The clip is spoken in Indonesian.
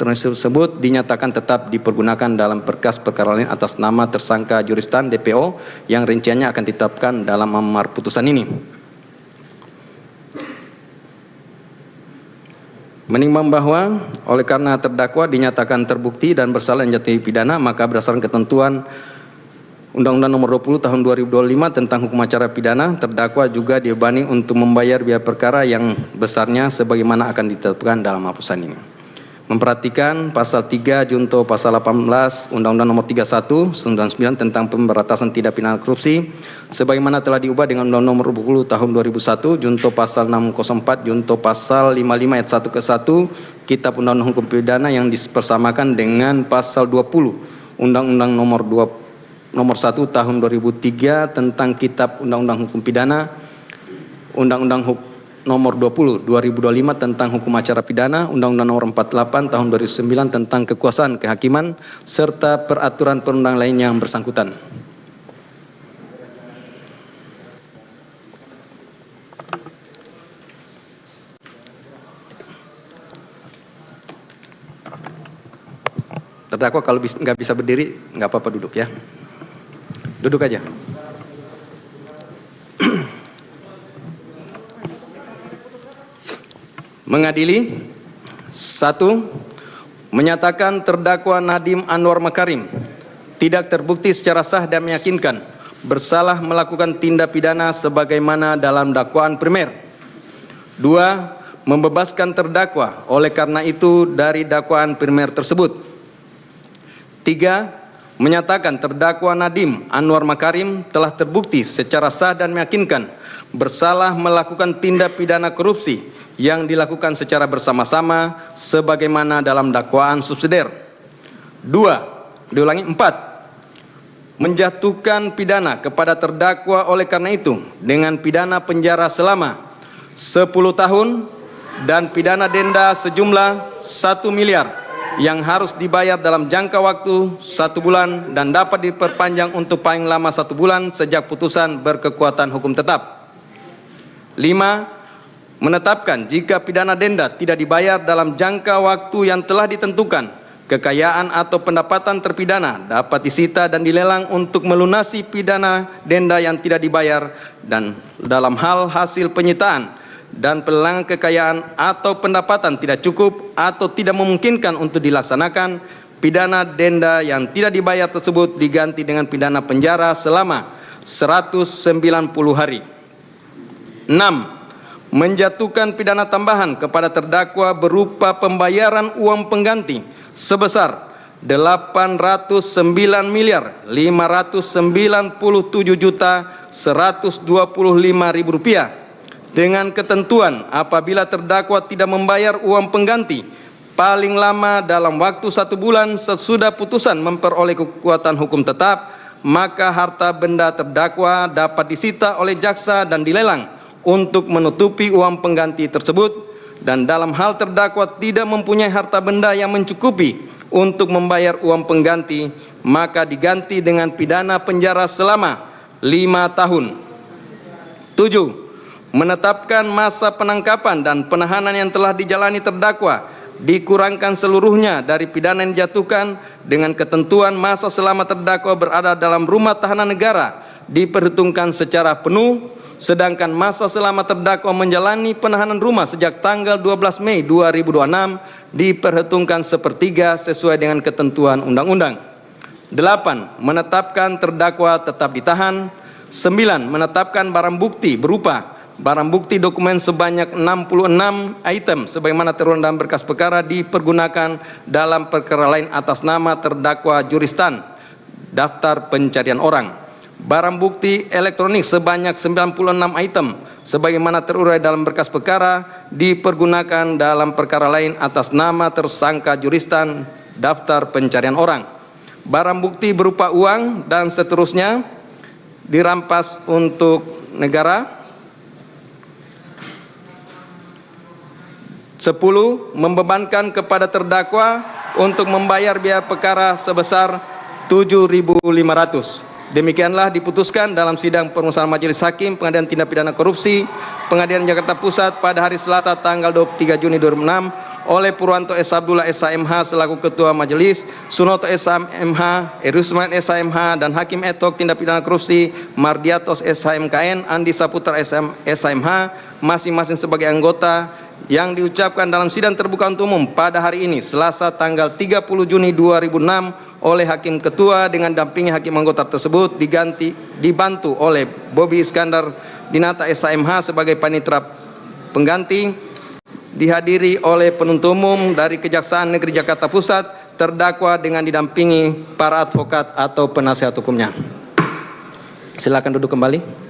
elektronik tersebut dinyatakan tetap dipergunakan dalam berkas perkara lain atas nama tersangka Juristan DPO yang rinciannya akan ditetapkan dalam amar putusan ini. Menimbang bahwa oleh karena terdakwa dinyatakan terbukti dan bersalah menjatuhi pidana, maka berdasarkan ketentuan Undang-Undang Nomor 20 Tahun 2025 tentang Hukum Acara Pidana, terdakwa juga dibebani untuk membayar biaya perkara yang besarnya sebagaimana akan ditetapkan dalam putusan ini. Memperhatikan pasal 3 junto pasal 18 Undang-Undang Nomor 31 99 tentang pemberantasan tindak pidana korupsi sebagaimana telah diubah dengan Undang-Undang Nomor 20 Tahun 2001 junto pasal 604 junto pasal 55 ayat 1 ke 1 Kitab Undang-Undang Hukum Pidana yang dipersamakan dengan pasal 20 Undang-Undang Nomor 1 Tahun 2003 tentang Kitab Undang-Undang Hukum Pidana, Undang-Undang Nomor 20 2025 tentang Hukum Acara Pidana, Undang-Undang Nomor 48 Tahun 2009 tentang Kekuasaan Kehakiman, serta peraturan perundang lainnya yang bersangkutan. Terdakwa kalau nggak bisa berdiri, nggak apa-apa duduk ya. Duduk aja. Mengadili. 1. Menyatakan terdakwa Nadiem Anwar Makarim tidak terbukti secara sah dan meyakinkan bersalah melakukan tindak pidana sebagaimana dalam dakwaan primer. 2. Membebaskan terdakwa oleh karena itu dari dakwaan primer tersebut. 3. Menyatakan terdakwa Nadiem Anwar Makarim telah terbukti secara sah dan meyakinkan bersalah melakukan tindak pidana korupsi yang dilakukan secara bersama-sama sebagaimana dalam dakwaan subsidiar. 4. Menjatuhkan pidana kepada terdakwa oleh karena itu dengan pidana penjara selama 10 tahun dan pidana denda sejumlah 1 miliar yang harus dibayar dalam jangka waktu 1 bulan dan dapat diperpanjang untuk paling lama 1 bulan sejak putusan berkekuatan hukum tetap. 5. Menetapkan jika pidana denda tidak dibayar dalam jangka waktu yang telah ditentukan, kekayaan atau pendapatan terpidana dapat disita dan dilelang untuk melunasi pidana denda yang tidak dibayar, dan dalam hal hasil penyitaan dan pelelangan kekayaan atau pendapatan tidak cukup atau tidak memungkinkan untuk dilaksanakan, pidana denda yang tidak dibayar tersebut diganti dengan pidana penjara selama 190 hari. 6. Menjatuhkan pidana tambahan kepada terdakwa berupa pembayaran uang pengganti sebesar 809.597.125.000 rupiah dengan ketentuan apabila terdakwa tidak membayar uang pengganti paling lama dalam waktu 1 bulan sesudah putusan memperoleh kekuatan hukum tetap, maka harta benda terdakwa dapat disita oleh jaksa dan dilelang untuk menutupi uang pengganti tersebut, dan dalam hal terdakwa tidak mempunyai harta benda yang mencukupi untuk membayar uang pengganti, maka diganti dengan pidana penjara selama 5 tahun. 7. Menetapkan masa penangkapan dan penahanan yang telah dijalani terdakwa dikurangkan seluruhnya dari pidana yang dijatuhkan dengan ketentuan masa selama terdakwa berada dalam rumah tahanan negara diperhitungkan secara penuh, sedangkan masa selama terdakwa menjalani penahanan rumah sejak tanggal 12 Mei 2026 diperhitungkan sepertiga sesuai dengan ketentuan undang-undang. 8. Menetapkan terdakwa tetap ditahan. 9. Menetapkan barang bukti berupa barang bukti dokumen sebanyak 66 item sebagaimana terurut dalam berkas perkara dipergunakan dalam perkara lain atas nama terdakwa Juristan Daftar Pencarian Orang. Barang bukti elektronik sebanyak 96 item sebagaimana terurai dalam berkas perkara dipergunakan dalam perkara lain atas nama tersangka Juristan Daftar Pencarian Orang. Barang bukti berupa uang dan seterusnya dirampas untuk negara. 10. Membebankan kepada terdakwa untuk membayar biaya perkara sebesar 7.500. Demikianlah diputuskan dalam sidang permusahan Majelis Hakim Pengadilan Tindak Pidana Korupsi Pengadilan Jakarta Pusat pada hari Selasa tanggal 23 Juni 2006 oleh Purwanto S. Abdullah SHMH selaku Ketua Majelis, Sunoto SHMH, Erusman SHMH, dan Hakim Etok Tindak Pidana Korupsi Mardiatos SHMKN, Andi Saputra SHMH, masing-masing sebagai anggota, yang diucapkan dalam sidang terbuka untuk umum pada hari ini, Selasa tanggal 30 Juni 2006 oleh Hakim Ketua dengan dampingi hakim anggota tersebut dibantu oleh Bobi Iskandar Dinata SHMH sebagai panitera pengganti, dihadiri oleh penuntut umum dari Kejaksaan Negeri Jakarta Pusat, terdakwa dengan didampingi para advokat atau penasihat hukumnya. Silakan duduk kembali.